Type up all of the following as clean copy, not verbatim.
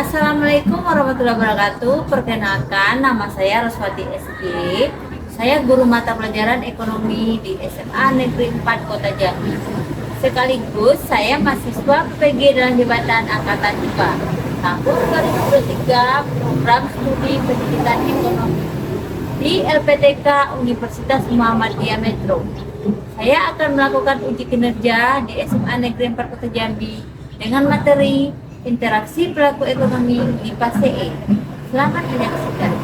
Assalamualaikum warahmatullahi wabarakatuh. Perkenalkan, nama saya Roswati SG. Saya guru mata pelajaran ekonomi di SMA Negeri 4 Kota Jambi. Sekaligus saya mahasiswa PG dalam Jabatan Angkatan IPA tahun 2023 program studi pendidikan ekonomi di LPTK Universitas Muhammadiyah Metro. Saya akan melakukan uji kinerja di SMA Negeri 4 Kota Jambi dengan materi interaksi pelaku ekonomi IPA CE. Selamat menyaksikan.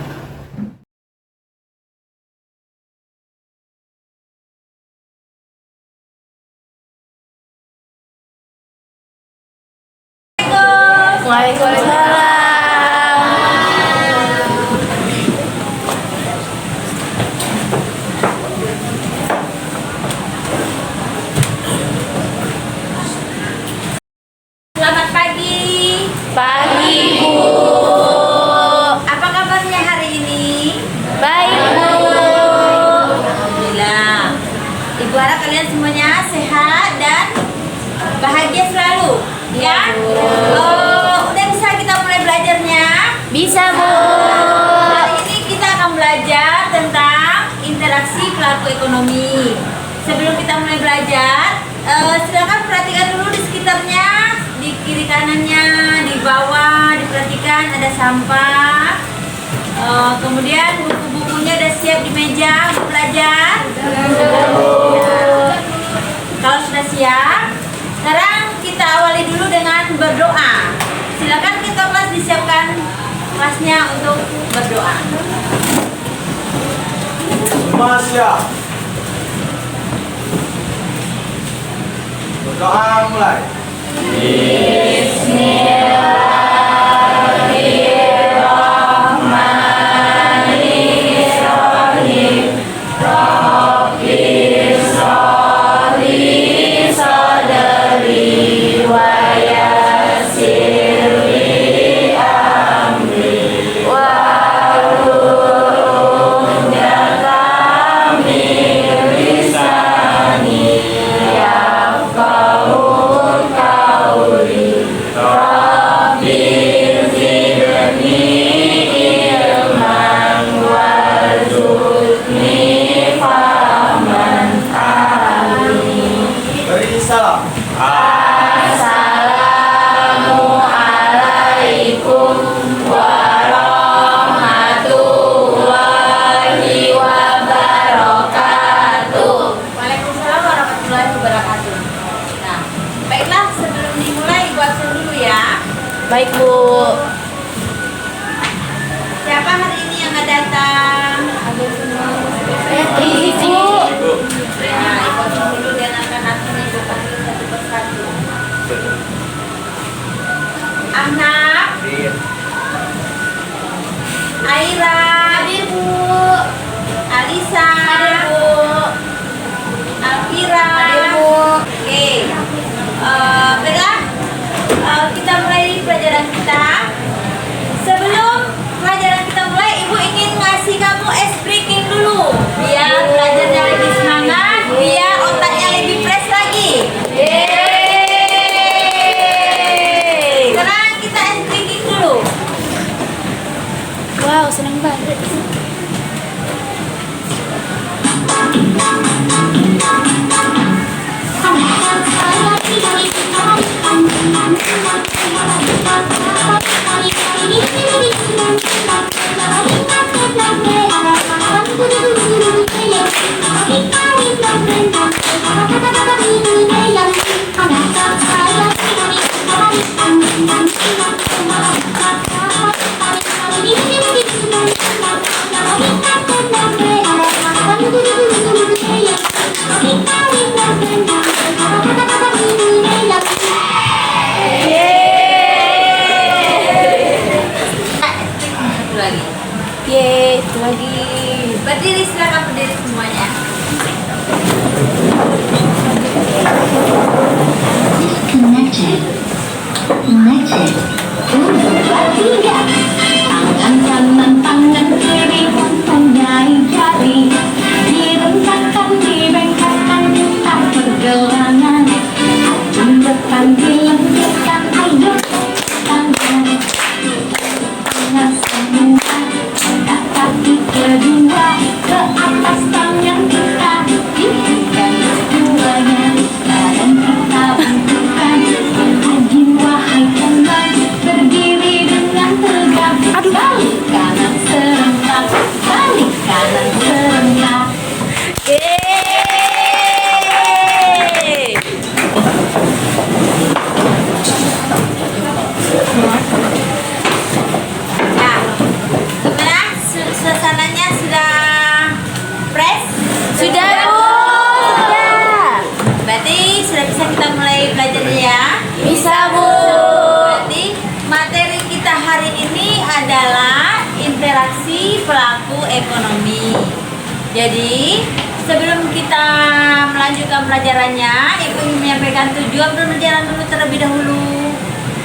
Waalaikumsalam. Selamat pagi. Pagi, Bu. Apa kabarnya hari ini? Baik, Bu. Alhamdulillah. Ibu harap kalian semuanya sehat dan bahagia selalu, ya. Udah bisa kita mulai belajarnya? Bisa, Bu. Hari ini kita akan belajar tentang interaksi pelaku ekonomi. Sebelum kita mulai belajar, silakan perhatikan dulu di sekitarnya, di kiri kanannya, di bawah diperhatikan ada sampah. Kemudian buku-bukunya udah siap di meja untuk belajar. Kalau sudah siap, sekarang kita awali dulu dengan berdoa. Silakan kita kelas disiapkan kelasnya untuk berdoa. Semua siap. Berdoa mulai. Beri salam. Assalamualaikum warahmatullahi wabarakatuh. Waalaikumsalam warahmatullahi wabarakatuh. Nah, baiklah, sebelum dimulai ibu absen dulu ya. Baik, Bu. Siapa hari ini yang nggak datang? Ada semua. Ibu. Nah, ibu absen dulu dan akan ibu panggil satu persatu. Anak, Aira, hadir Bu. Alisa, hadir Bu. Alvira, hadir Bu. Oke, baiklah, kita mulai pelajaran kita. Jadi sebelum kita melanjutkan pelajarannya, Ibu ingin menyampaikan tujuan pembelajaran dulu terlebih dahulu.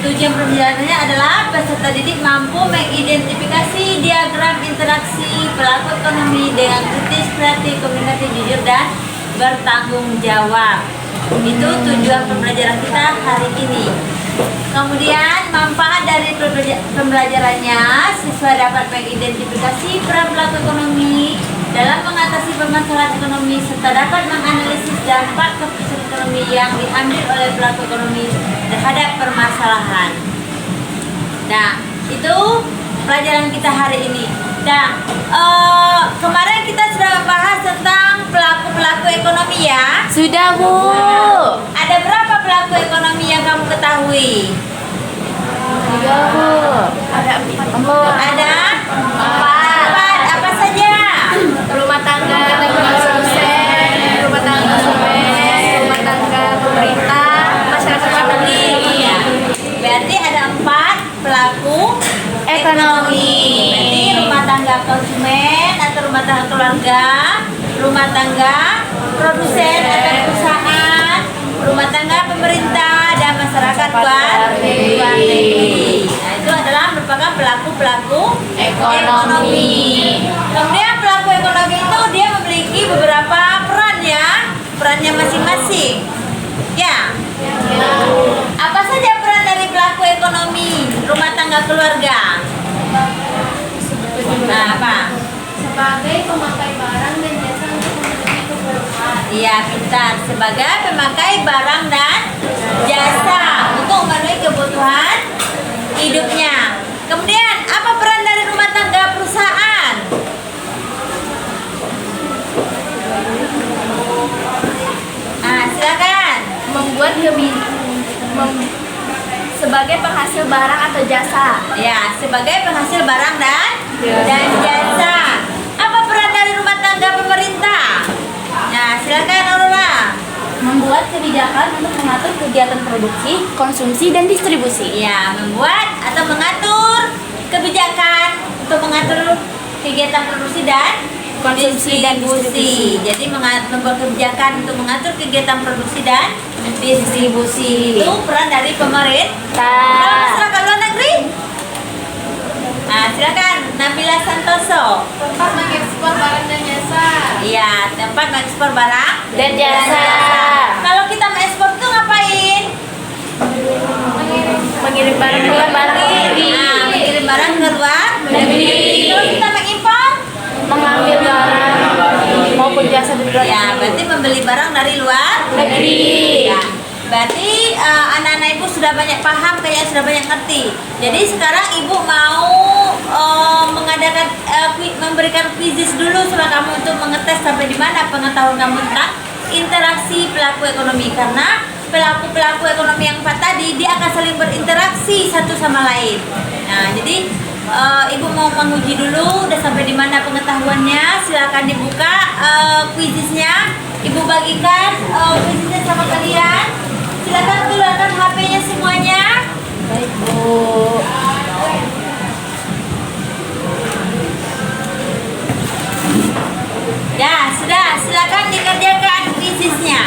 Tujuan pembelajarannya adalah peserta didik mampu mengidentifikasi diagram interaksi pelaku ekonomi dengan kritis, kreatif, komunikatif, jujur, dan bertanggung jawab. Itu tujuan pembelajaran kita hari ini. Kemudian manfaat dari pembelajarannya, siswa dapat mengidentifikasi peran pelaku ekonomi dalam mengatasi permasalahan ekonomi serta dapat menganalisis dampak keputusan ekonomi yang diambil oleh pelaku ekonomi terhadap permasalahan. Nah, itu pelajaran kita hari ini. Nah, kemarin kita sudah membahas tentang pelaku-pelaku ekonomi ya. Sudah, Bu. Ada berapa pelaku ekonomi yang kamu ketahui? 3, Bu. Ada 4, Bu. Ada 4. Apa saja? Rumah tangga produsen, rumah tangga konsumen, rumah tangga pemerintah, masyarakat mandiri. Iya. Berarti ada 4 pelaku Ekonomi. Berarti rumah tangga konsumen atau rumah tangga keluarga, rumah tangga produsen atau perusahaan, rumah tangga pemerintah, dan masyarakat luar negeri. Nah, itu adalah merupakan pelaku-pelaku ekonomi. Kemudian pelaku ekonomi itu dia memiliki beberapa peran ya, perannya masing-masing. Ya. Apa saja peran dari pelaku ekonomi rumah tangga keluarga? Nah, apa? Sebagai pemakai barang dan jasa untuk memenuhi kebutuhan. Iya, pintar. Sebagai pemakai barang dan jasa untuk memenuhi kebutuhan hidupnya. Kemudian, apa peran dari rumah tangga perusahaan? Nah, silakan. Membuat sebagai penghasil barang atau jasa. Ya, sebagai penghasil barang dan jasa. Apa peran dari rumah tangga pemerintah? Nah, silakan Aurora. Membuat kebijakan untuk mengatur kegiatan produksi, konsumsi, dan distribusi. Ya, membuat atau mengatur kebijakan untuk mengatur kegiatan produksi dan Konsumsi dan distribusi. Jadi membuat kebijakan untuk mengatur kegiatan produksi dan distribusi. Itu peran dari pemerintah. Kalau masyarakat luar negeri? Nah, silakan Nabila Santoso. Tempat mengekspor barang dan jasa. Iya, tempat mengekspor barang Dan jasa. Kalau kita mengekspor tuh ngapain? Mengirim barang ke luar negeri. Nah, mengirim barang ke luar negeri. Kalau kita mengimpor? Mengambil barang maupun jasa dari luar Ya, negeri. berarti membeli barang dari luar Negeri. Ya, berarti anak-anak ibu sudah banyak paham, kayaknya sudah banyak ngerti. Jadi sekarang ibu mau mengadakan memberikan quizzes dulu sama kamu untuk mengetes sampai di mana pengetahuan kamu tentang interaksi pelaku ekonomi, karena pelaku-pelaku ekonomi yang 4 tadi dia akan saling berinteraksi satu sama lain. Nah, jadi ibu mau menguji dulu udah sampai di mana pengetahuannya. Silakan dibuka quizesnya. Ibu bagikan quizesnya sama kalian. Silakan keluarkan HP-nya semuanya. Baik, Bu. Ya, sudah. Silakan dikerjakan quizesnya.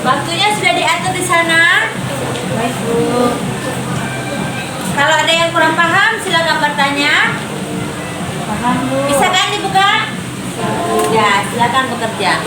Waktunya sudah diatur di sana. Baik, Bu. Kalau ada yang kurang paham, silakan bertanya. Paham, Bu. Bisa kan dibuka? Ya, silakan bekerja.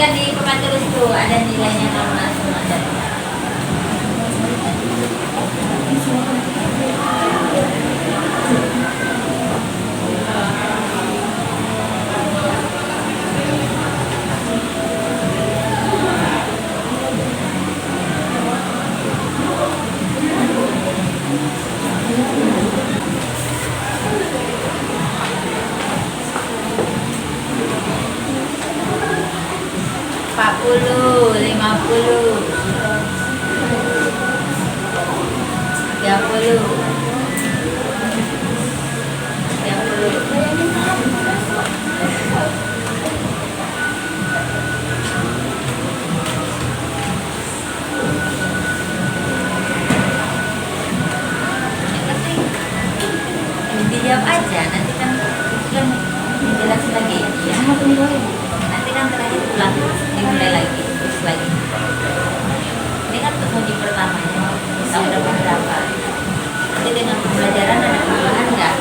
Perhatikan di papan tulis tuh, ada nilainya kamu langsung ada. Puluh, 50, 30, 30. Dijawab aja, nanti kan dijelasin lagi ya. Nanti kan terakhir pulang dimulai lagi, terus lagi. Ini kan untuk uji pertamanya, tahu dapat berapa. Jadi dengan pembelajaran ada perubahan nggak?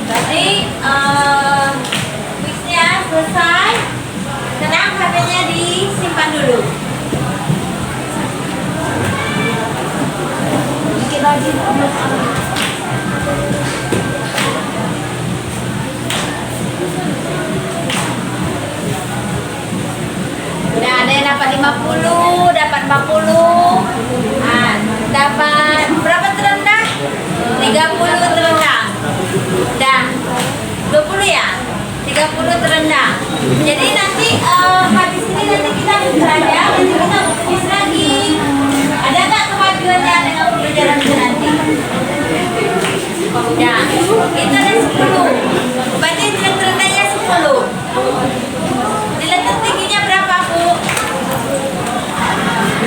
Berarti kuisnya selesai. Tenang, HP-nya disimpan dulu. Dikit lagi. Udah ada yang dapat 50, dapat 40. Nah, dapat berapa terendah? 30 terendah. Dah 20 ya? 30 terendah. Jadi nanti habis ini nanti kita belajar, nanti kita kuis lagi. Ada nggak kemajuannya dengan pembelajaran itu nanti? Ya, itu ada 10. Berarti nilai terendahnya 10. Nilai tertingginya berapa, Bu?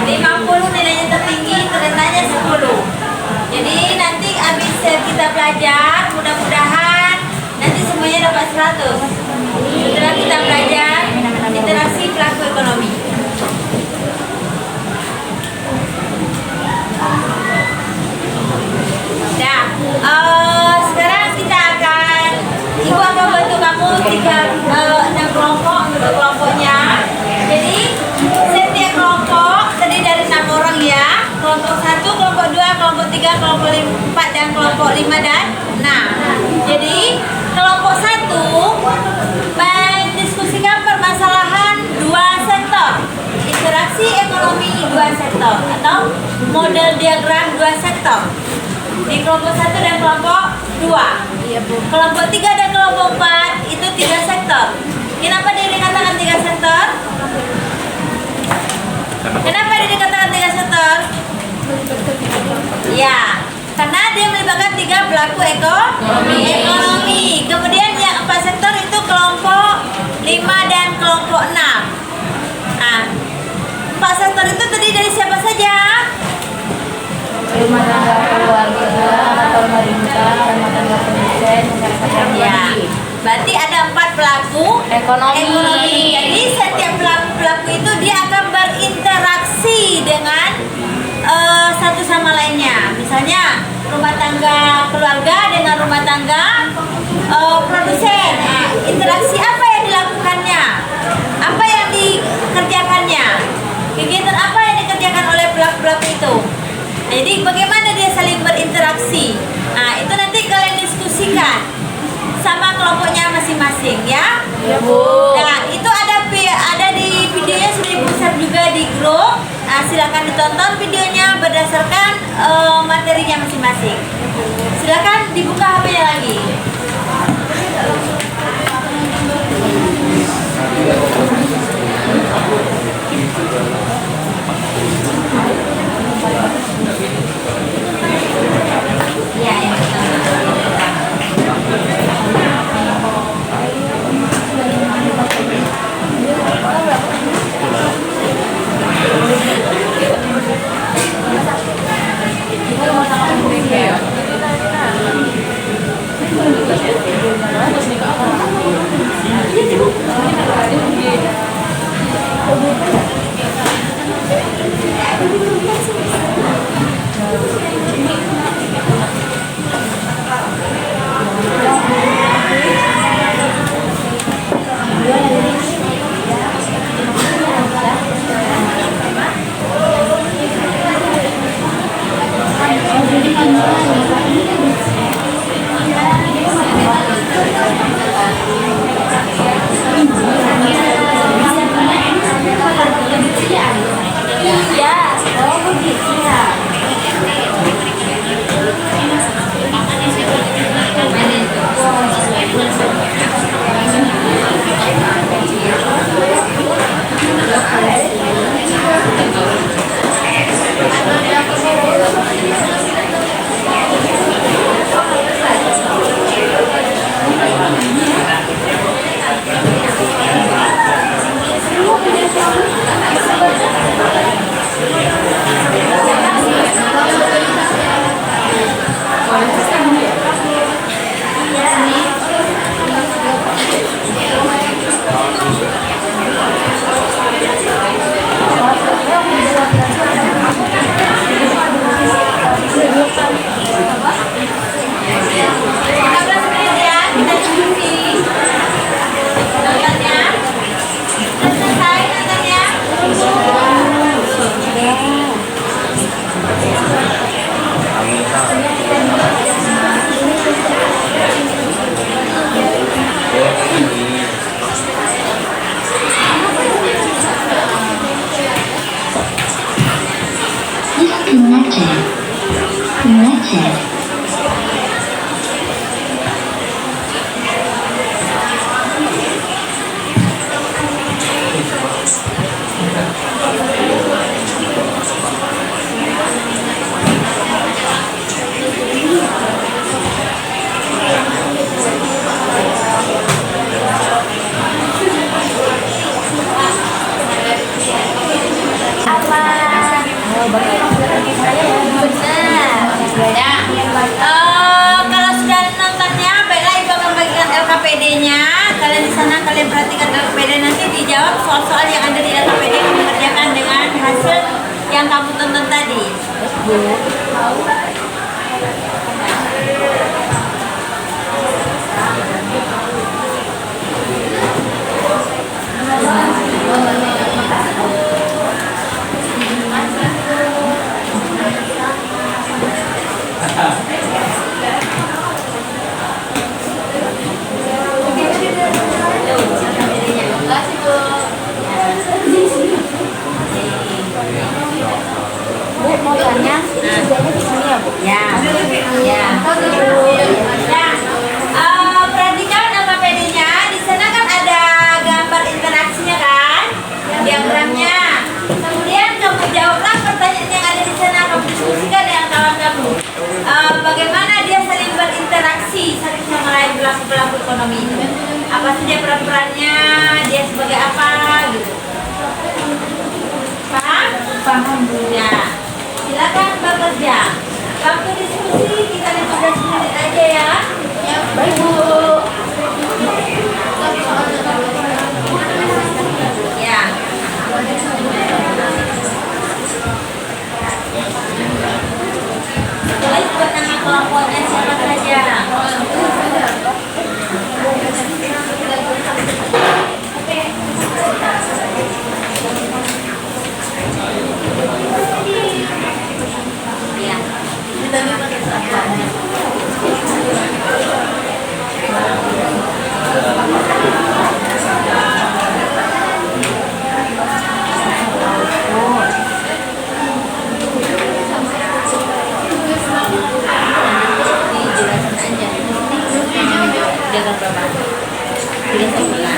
50 nilainya tertinggi, terendahnya 10. Jadi nanti habis kita belajar, mudah-mudahan nanti semuanya dapat 100. Setelah kita belajar interaksi pelaku ekonomi. Nah, sekarang kita akan, Ibu akan bantu kamu 6 kelompok untuk kelompoknya. Jadi setiap kelompok terdiri dari 6 orang ya. Kelompok 1, kelompok 2, kelompok 3, kelompok 4 dan kelompok 5 dan 6. Jadi kelompok 1 mendiskusikan permasalahan 2 sektor. Interaksi ekonomi 2 sektor atau model diagram 2 sektor. Di kelompok 1 dan kelompok 2. Iya, Bu. Kelompok 3 dan kelompok 4 itu 3 sektor. Kenapa dia dikatakan 3 sektor? Kenapa dia dikatakan 3 sektor? Ya, karena dia melibatkan 3 pelaku ekonomi. Kemudian yang 4 sektor itu kelompok 5 dan kelompok 6. Nah, 4 sektor itu terdiri dari siapa saja? Rumah tangga keluarga, pemerintah, rumah tangga produsen, masyarakat. Ya, berarti ada 4 pelaku Ekonomi. Jadi setiap pelaku itu dia akan berinteraksi dengan satu sama lainnya. Misalnya rumah tangga keluarga dengan rumah tangga produsen. Nah, interaksi apa yang dilakukannya? Apa yang dikerjakannya? Kegiatan apa yang dikerjakan oleh pelaku-pelaku itu? Jadi bagaimana dia saling berinteraksi? Nah, itu nanti kalian diskusikan sama kelompoknya masing-masing ya. Ya, Bu. Nah, itu ada di videonya sudah di-share juga di grup. Nah, silakan ditonton videonya berdasarkan materinya masing-masing. Silakan dibuka HP-nya lagi. Ya, yang Connected. Kalau sudah nontonnya, baiklah Ibu akan bagikan LKPD-nya. Kalian di sana kalian perhatikan LKPD, nanti dijawab soal-soal yang ada di LKPD, kamu kerjakan dengan hasil yang kamu tonton tadi. Bu, mau tanya, kerjanya di sini ya, Bu? Ya, ya. Nah, perhatikan LKPD-nya. Di sana kan ada gambar interaksinya kan, diagramnya. Kemudian kamu jawablah pertanyaan yang ada di sana. Kamu diskusikan dengan kawan kamu. Bagaimana dia saling berinteraksi satu sama lain pelaku ekonomi itu? Apa saja peran-perannya? Dia sebagai apa gitu? Paham? Paham, Bu. Ya. Silakan bekerja. Waktu diskusi kita 15 menit aja ya. Baik, Bu. tiga sekolah,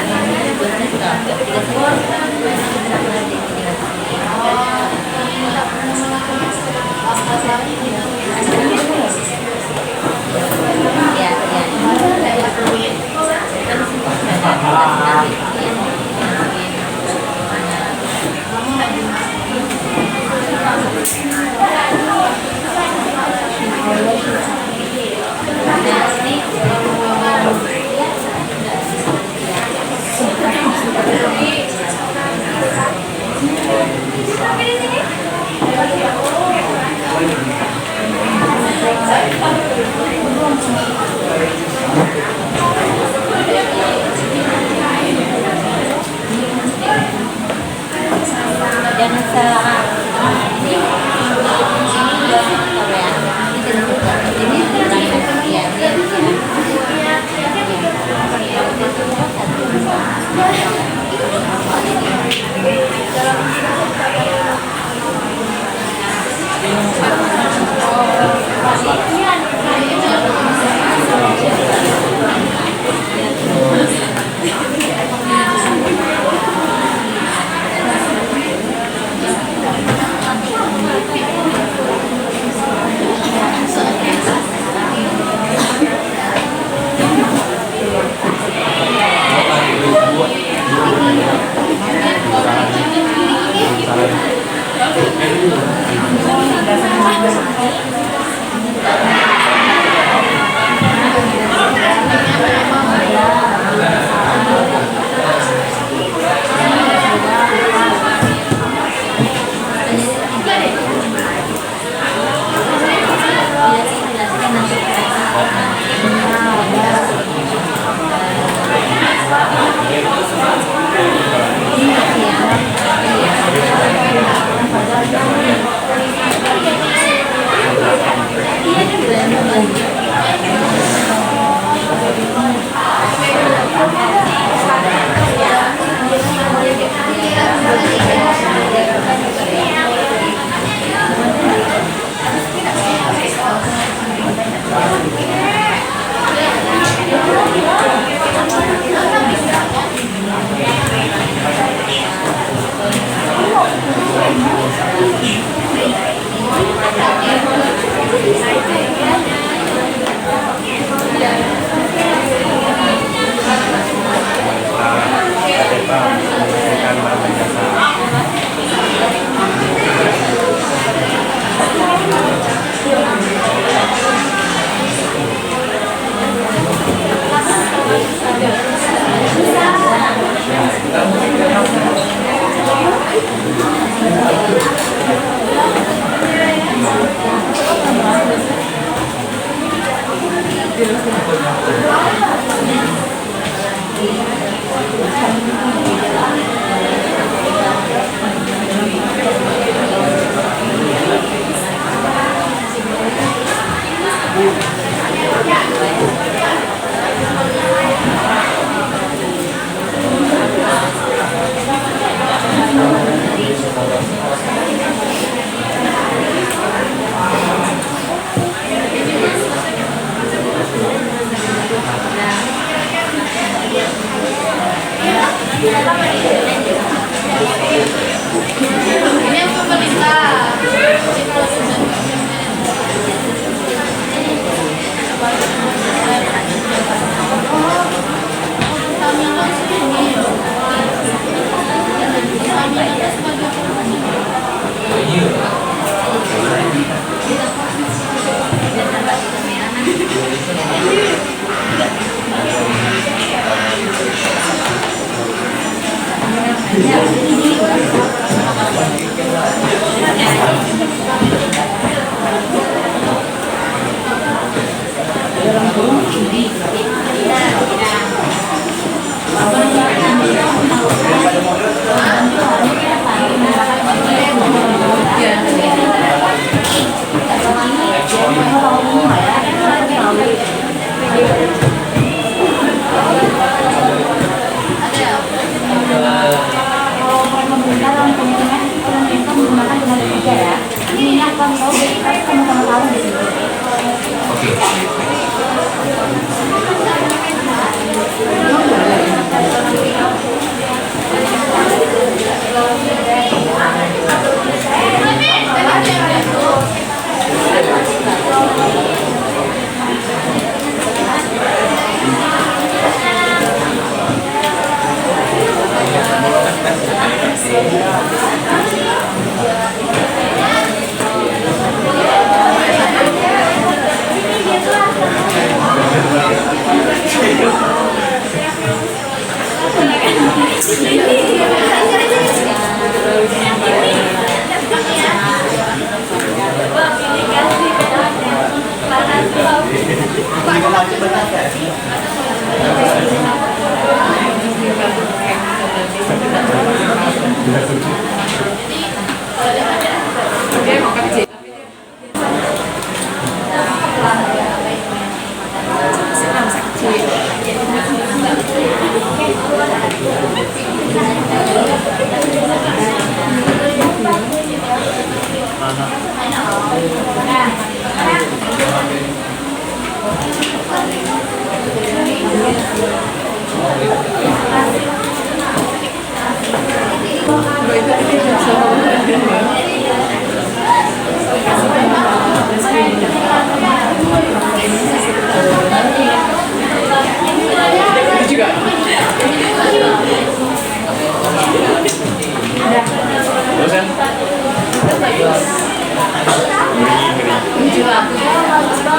dua sektor, tiga sekolah. Ya, jangan salah. Ini dua sektor ya. Ini tiga sektor. Ini bukan ya.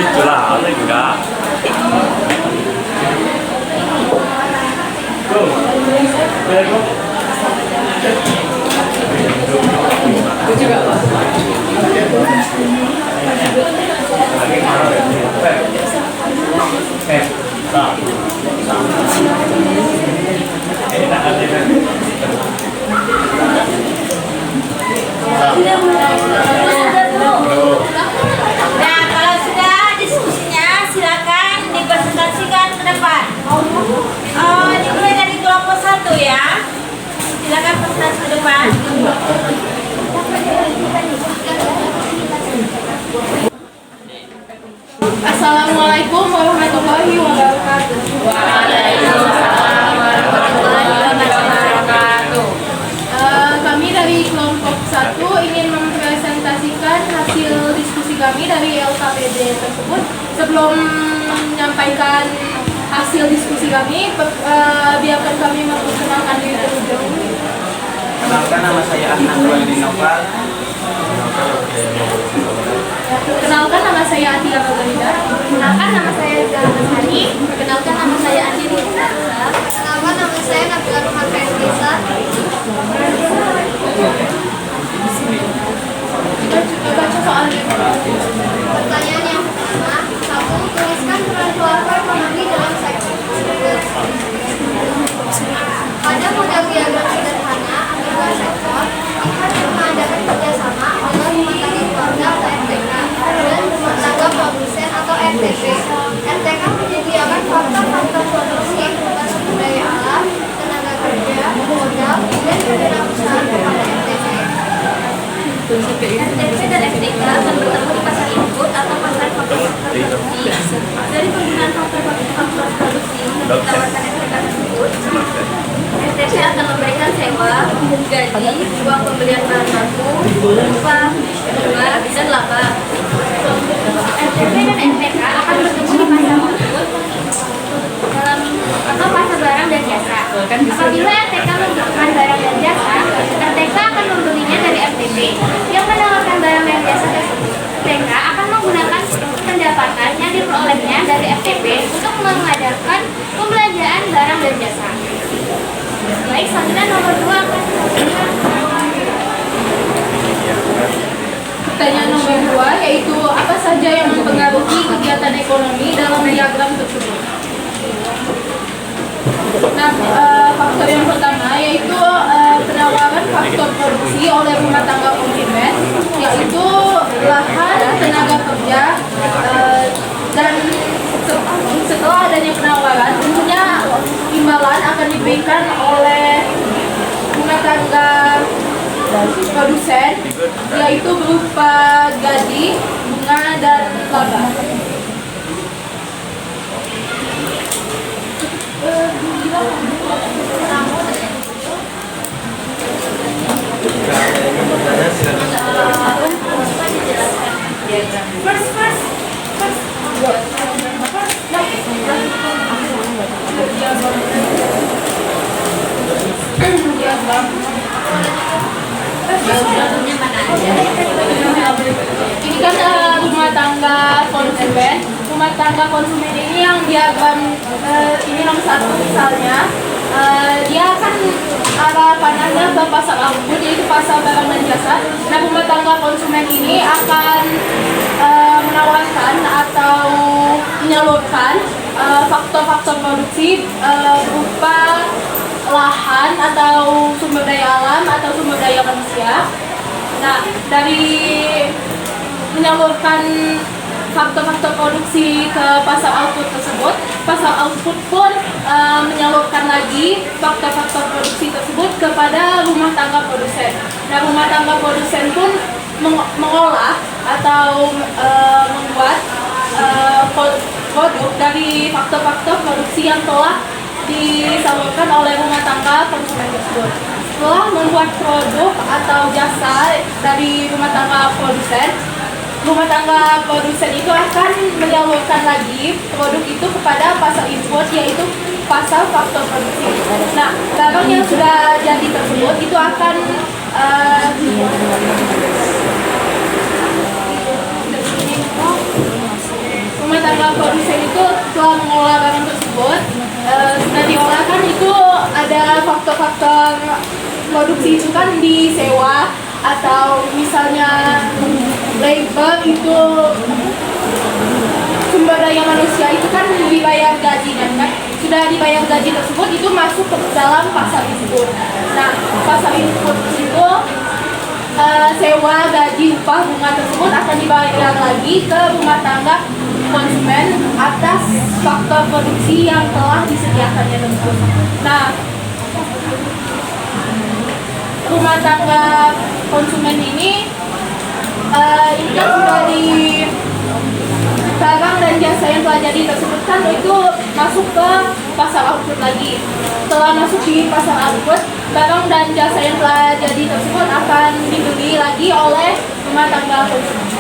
Itulah, ada enggak? Nah, kalau sudah diskusinya silakan dipresentasikan ke depan. Dimulai dari kelompok 1 ya. Silakan presentasi ke depan. Assalamualaikum warahmatullahi wabarakatuh. Waalaikumsalam warahmatullahi wabarakatuh. Kami dari kelompok 1 ingin mempresentasikan hasil diskusi kami dari LKPD tersebut. Sebelum menyampaikan hasil diskusi kami, biarkan kami memperkenalkan diri terlebih dahulu. Kenalkan, nama saya Ahmad Walidi Noval. Perkenalkan, nama saya Atia Margarida. Perkenalkan, nama saya Zahra Sani. Perkenalkan, nama saya Andi Risa. Perkenalkan, nama saya Nabila Rahman Ferdisa. Kita baca soalnya. Pertanyaan yang pertama, satu, tuliskan peran keluarga ekonomi dalam sektor tersebut. Pada model diagram sederhana antara sektor, lihat mengadakan kerjasama oleh rumah tangga keluarga atau RTK dan rumah tangga produsen atau RTP. RTK menyediakan faktor-faktor produksi berupa sumber daya alam, tenaga kerja, modal, dan kewirausahaan kepada RTP. RTP dan RTK akan bertemu di pasar input atau pasar faktor-faktor produksi. Dari penggunaan faktor-faktor produksi yang ditawarkan RTK tersebut, RTP akan memberikan sewa, gaji, uang pembelian bahan baku, upah, bunga, dan laba. RTP dan RTK akan bertemu di pasar input dalam atau pasar barang dan jasa. Apabila RTK membutuhkan barang dan jasa, RTK akan membelinya dari RTP yang menawarkan barang dan jasa tersebut. RTK akan menggunakan pendapatan yang diperolehnya dari RTP untuk mengadakan pembelanjaan barang dan jasa. Baik, selanjutnya nomor 2 akan pertanyaan nomor 2, yaitu apa saja yang mempengaruhi kegiatan ekonomi dalam diagram tersebut. Nah, faktor yang pertama yaitu penawaran faktor produksi oleh rumah tangga konsumen, yaitu lahan, tenaga kerja, dan setelah adanya penawaran, tentunya imbalan akan diberikan oleh rumah tangga produsen, yaitu berupa gaji, bunga, dan laba. Ini kan rumah tangga konsumen. Rumah tangga konsumen ini yang diagram ini nomor 1 misalnya, dia akan cara pandangnya ke pasar output, yaitu pasar barang dan jasa. Nah, rumah tangga konsumen ini akan menawarkan atau menyalurkan faktor-faktor produksi berupa lahan atau sumber daya alam atau sumber daya manusia. Nah, dari menyalurkan faktor-faktor produksi ke pasar output tersebut, pasar output pun menyalurkan lagi faktor-faktor produksi tersebut kepada rumah tangga produsen. Nah, rumah tangga produsen pun mengolah atau membuat produk dari faktor-faktor produksi yang telah disalurkan oleh rumah tangga konsumen tersebut. Setelah membuat produk atau jasa dari rumah tangga produsen itu akan menyalurkan lagi produk itu kepada pasar import, yaitu pasar faktor produksi. Nah, barang yang sudah jadi tersebut itu akan rumah tangga produsen itu telah mengolah barang tersebut, sudah diolah kan itu ada faktor-faktor produksi itu kan disewa, atau misalnya labor itu sumber daya manusia itu kan dibayar gaji, dan kan sudah dibayar gaji tersebut itu masuk ke dalam pasar tersebut. Nah, pasar input itu sewa, gaji, upah, bunga tersebut akan dibayar lagi ke rumah tangga konsumen atas faktor produksi yang telah disediakannya tersebut. Nah, rumah tangga konsumen ini kan sudah di barang dan jasa yang telah jadi tersebut kan itu masuk ke pasar output lagi. Setelah masuk di pasar output, barang dan jasa yang telah jadi tersebut akan dibeli lagi oleh rumah tangga konsumen.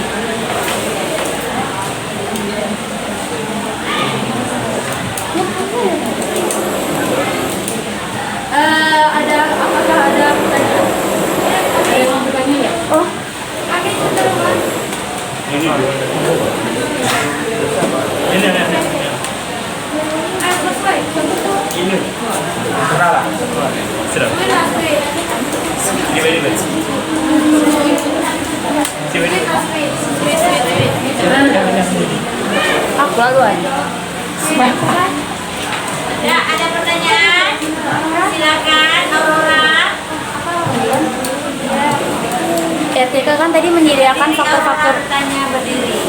Apakah ada pertanyaan? Ada yang bertanya ya? Oh, ini Serah lah. sudah ini Aku lalu aja. Ya, ada pertanyaan? Silakan, Aurora. RTK kan tadi menyediakan faktor-faktor. Tanya berdiri.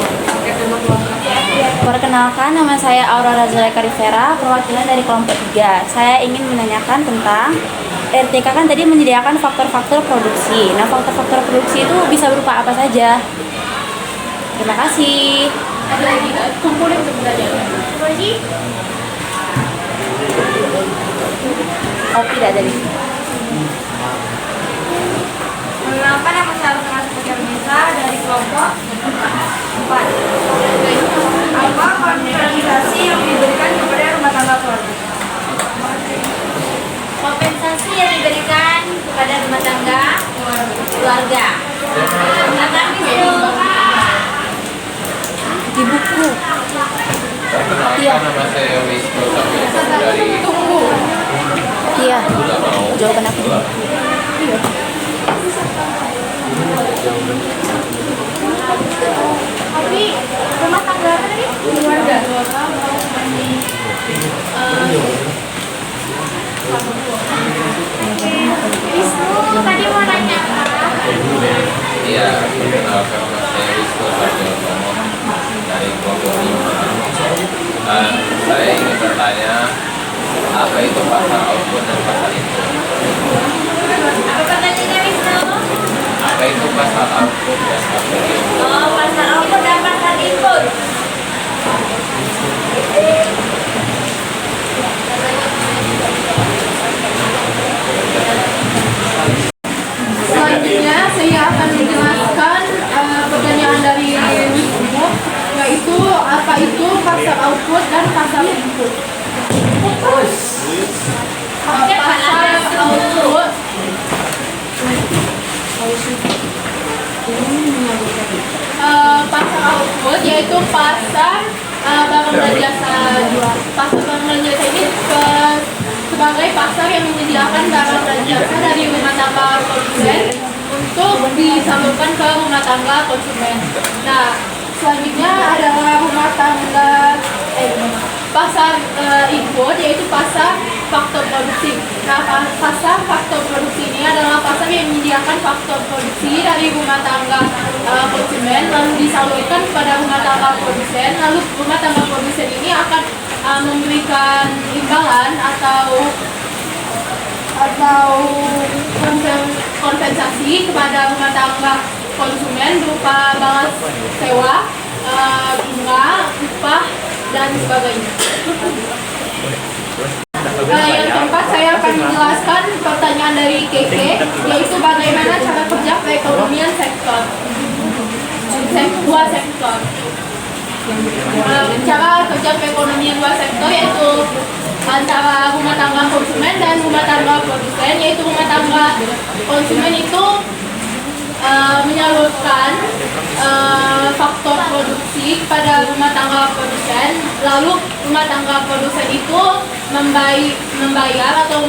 Perkenalkan, nama saya Aurora Zulaika Rivera, perwakilan dari kelompok 3. Saya ingin menanyakan tentang RTK kan tadi menyediakan faktor-faktor produksi. Nah, faktor-faktor produksi itu bisa berupa apa saja? Terima kasih. Ada lagi nggak? Kumpulin sebenarnya. Lagi? Oh, tidak dari. Mengenalkan nama saya Aurora Zulaika dari kelompok 4. Apa kompensasi yang diberikan kepada rumah tangga keluarga? Kompensasi yang diberikan kepada rumah tangga keluarga. Silakan Wisnu. Di buku. Iya. Nama saya Wisnu Sabioso dari Iya. Jawaban aku. Iya. Tapi rumah tangga apa tadi? Keluarga. Wisnu tadi mau nanya apa? Iya, perkenalkan nama saya Wisnu Sabioso dari kelompok 5. Saya ingin bertanya, apa itu pasar output dan pasar input? Apa pertanyaannya Wisnu? Apa itu pasar output dan pasar input? Oh, pasar output dan pasar input. Selanjutnya saya akan menjelaskan pertanyaan dari Wisnu, yaitu apa itu pasar output dan pasar input. Pasar output pasar output yaitu sebagai pasar yang menyediakan barang dan jasa dari rumah tangga produsen untuk disalurkan ke rumah tangga konsumen. Nah, selanjutnya adalah rumah tangga pasar input, yaitu pasar faktor produksi. Nah, pasar faktor produksi ini adalah pasar yang menyediakan faktor produksi dari rumah tangga konsumen lalu disalurkan kepada rumah tangga produsen. Lalu rumah tangga produsen ini akan memberikan imbalan atau kompensasi kepada rumah tangga konsumen berupa balas sewa, bunga, upah, dan sebagainya. Yang keempat, saya akan menjelaskan pertanyaan dari Keke, yaitu bagaimana cara kerja perekonomian sektor. Dua sektor. Cara kerja perekonomian dua sektor yaitu antara rumah tangga konsumen dan rumah tangga produsen, yaitu rumah tangga konsumen itu menyalurkan faktor produksi kepada rumah tangga produsen, lalu rumah tangga produsen itu membayar atau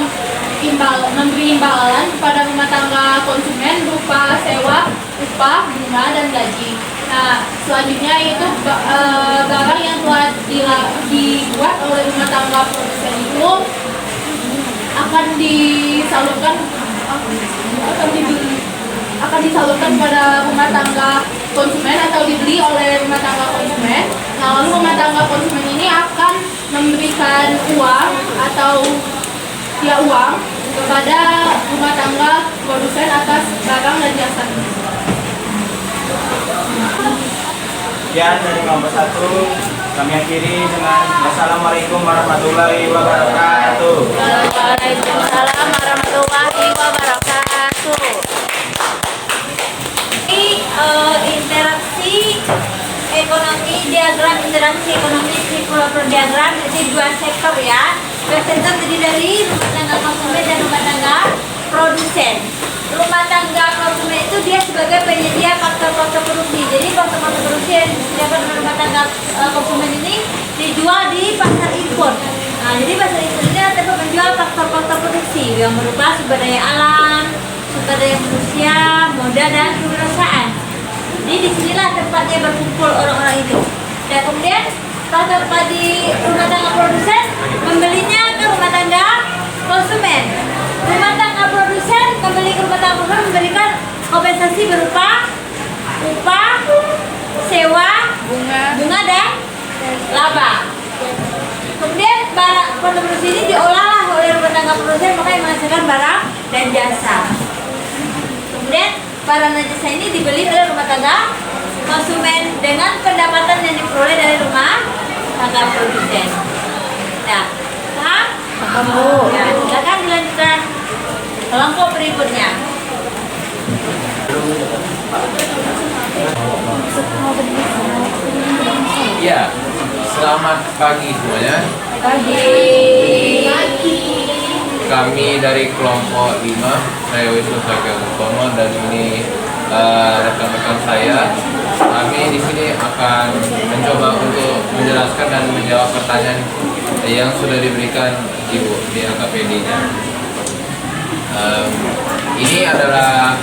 memberi imbalan kepada rumah tangga konsumen berupa sewa, upah, bunga, dan gaji. Nah, selanjutnya itu barang yang telah dibuat oleh rumah tangga produsen itu akan disalurkan pada rumah tangga konsumen atau dibeli oleh rumah tangga konsumen. Nah, lalu rumah tangga konsumen ini akan memberikan uang atau uang kepada rumah tangga produsen atas barang dan jasa. Sekian dari kelompok 1, kami akhiri dengan Wassalamualaikum warahmatullahi wabarakatuh. Waalaikumsalam warahmatullahi wabarakatuh. Interaksi ekonomi, diagram interaksi ekonomi sirkular diagram jadi dua sektor ya. Dua sektor terdiri dari rumah tangga konsumen dan rumah tangga produsen. Rumah tangga konsumen itu dia sebagai penyedia faktor-faktor produksi. Jadi faktor-faktor produksi yang disediakan oleh rumah tangga konsumen ini dijual di pasar impor. Nah, jadi pasar impor ini dapat menjual faktor-faktor produksi yang berupa sumber daya alam, sumber daya manusia, modal, dan kewirausahaan. Jadi disinilah tempatnya berkumpul orang-orang itu. Dan kemudian tempat di rumah tangga produsen membelinya ke rumah tangga konsumen. Rumah tangga produsen kembali ke rumah tangga konsumen memberikan kompensasi berupa upah, sewa, bunga, dan laba. Kemudian barang produksi ini diolah oleh rumah tangga produsen, makanya menghasilkan barang dan jasa. Kemudian barang dan jasa ini dibeli oleh rumah tangga konsumen dengan pendapatan yang diperoleh dari rumah tangga produsen. Nah, paham? Paham, Bu. Ya, silakan dilanjutkan kelompok berikutnya. Ya, selamat pagi semuanya. Pagi. Kami dari kelompok 5, saya Wisnu Sakya Utomo, dan ini rekan-rekan saya. Kami di sini akan mencoba untuk menjelaskan dan menjawab pertanyaan yang sudah diberikan Ibu di LKPD-nya. Ini adalah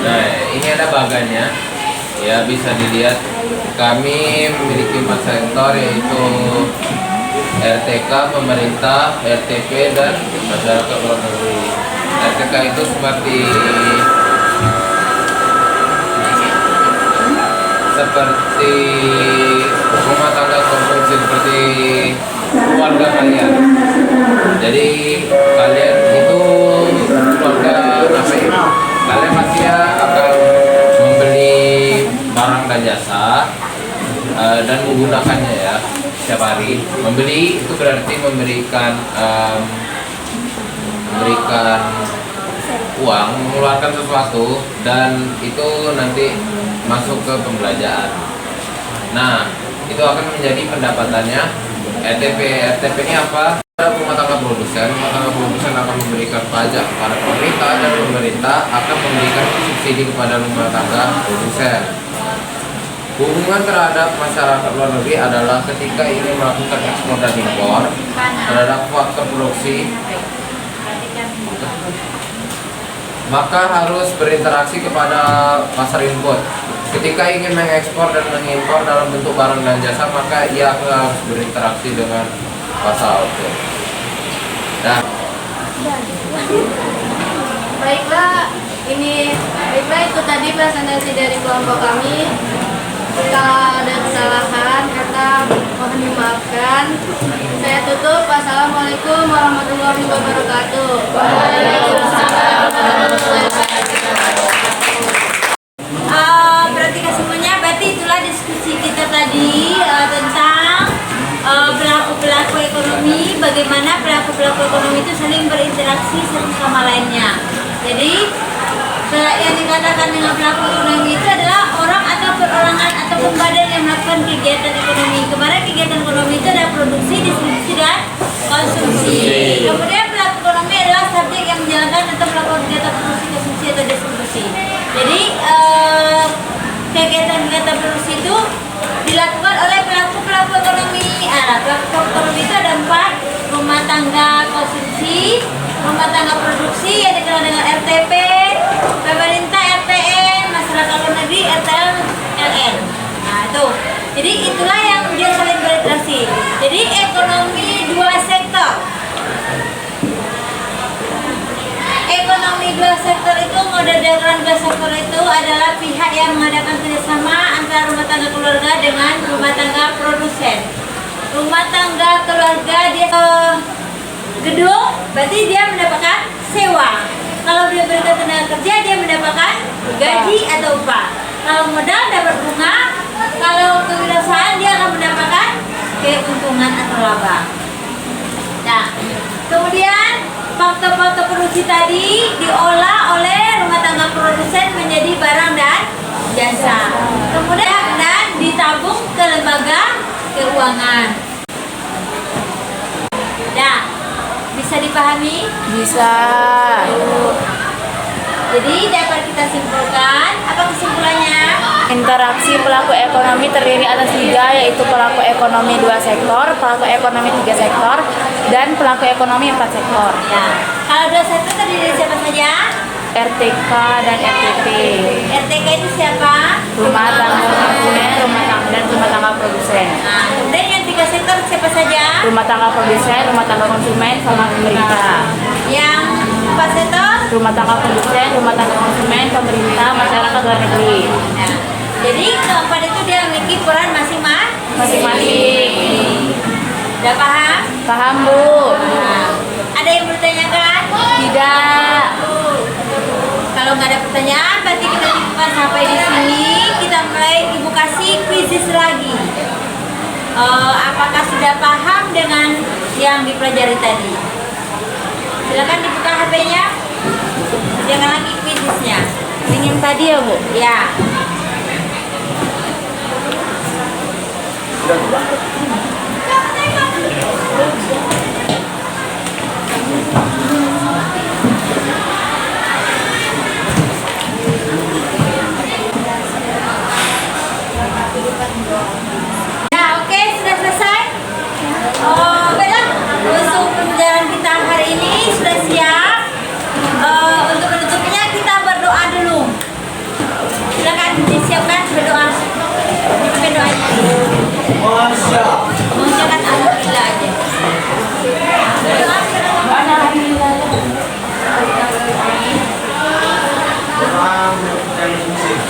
nah, ini ada bagannya. Ya, bisa dilihat kami memiliki 4 sektor, yaitu RTK, pemerintah, RTP, dan masyarakat luar negeri. RTK itu seperti rumah tangga konsumsi, seperti keluarga kalian. Jadi kalian itu keluarga apa ya? Kalian pasti akan membeli barang dan jasa dan menggunakannya ya setiap hari. Membeli itu berarti memberikan uang, mengeluarkan sesuatu, dan itu nanti masuk ke pembelanjaan. Nah, itu akan menjadi pendapatannya. RTP ini apa? Rumah tangga produsen. Rumah tangga produsen akan memberikan pajak kepada pemerintah, dan pemerintah akan memberikan subsidi kepada rumah tangga produsen. Hubungan terhadap masyarakat luar negeri adalah ketika ingin melakukan ekspor dan impor terhadap faktor produksi, maka harus berinteraksi kepada pasar input. Ketika ingin mengekspor dan mengimpor dalam bentuk barang dan jasa, maka ia harus berinteraksi dengan pasar output. Dan Baiklah itu tadi presentasi dari kelompok kami. Jika ada kesalahan kata mohon dimaafkan. Saya tutup. Wassalamualaikum warahmatullahi wabarakatuh. Perhatikan semuanya, berarti itulah diskusi kita tadi tentang pelaku-pelaku ekonomi, bagaimana pelaku-pelaku ekonomi itu saling berinteraksi satu sama lainnya. Jadi yang dikatakan dengan pelaku ekonomi itu adalah orang atau perorangan atau badan yang melakukan kegiatan ekonomi. Kemarin kegiatan ekonomi itu ada produksi, distribusi, dan konsumsi. Kemudian pelaku ekonomi adalah subjek yang menjalankan atau melakukan kegiatan produksi, konsumsi, atau distribusi. Jadi kegiatan-kegiatan produksi itu dilakukan oleh pelaku-pelaku ekonomi. Pelaku ekonomi itu ada 4: rumah tangga konsumsi, rumah tangga produksi yang dikenal dengan RTP, pemerintah RTN, masyarakat luar negeri RTLN. Nah itu, jadi itulah yang dia saling berinteraksi. Jadi ekonomi dua sektor. Ekonomi dua sektor itu, model diagram dua sektor itu adalah pihak yang mengadakan kerjasama antara rumah tangga keluarga dengan rumah tangga produsen. Rumah tangga keluarga dia gedung, berarti dia mendapatkan sewa. Kalau dia berikan tenaga kerja, dia mendapatkan gaji atau upah. Kalau modal dapat bunga, kalau kewirausahaan dia akan mendapatkan keuntungan atau laba. Nah, kemudian faktor-faktor produksi tadi diolah oleh rumah tangga produsen menjadi barang dan jasa. Kemudian dan ditabung ke lembaga keuangan. Nah, bisa dipahami? Bisa. Jadi dapat kita simpulkan, apa kesimpulannya? Interaksi pelaku ekonomi terdiri atas 3, yaitu pelaku ekonomi 2 sektor, pelaku ekonomi 3 sektor, dan pelaku ekonomi 4 sektor. Ya, kalau 2 sektor terdiri dari siapa saja? RTK dan RTP. RTK itu siapa? Rumah tangga konsumen, rumah tangga dan rumah tangga produsen. Nah, kemudian yang 3 sektor siapa saja? Rumah tangga produsen, rumah tangga konsumen, sama pemerintah. Yang 4 sektor? Rumah tangga produsen, rumah tangga konsumen, pemerintah, masyarakat luar negeri. Nah, jadi keempat itu dia memiliki peran Masing-masing. Udah paham? Paham, Bu? Nah, ada yang bertanyakan? Tidak. Kalau nggak ada pertanyaan, berarti kita cukupkan sampai di sini. Kita mulai Ibu kasih kuisis lagi. Apakah sudah paham dengan yang dipelajari tadi? Silakan dibuka HP-nya. Jangan lagi kuisisnya. Ingin tadi ya, Bu? Ya. Nah, oke, sudah selesai. Baiklah, untuk pembelajaran kita hari ini sudah siap. Untuk menutupnya kita berdoa dulu. Silakan disiapkan berdoa. Dipimpin doanya. Mengucapkan alhamdulillah aja. Orang dan musik.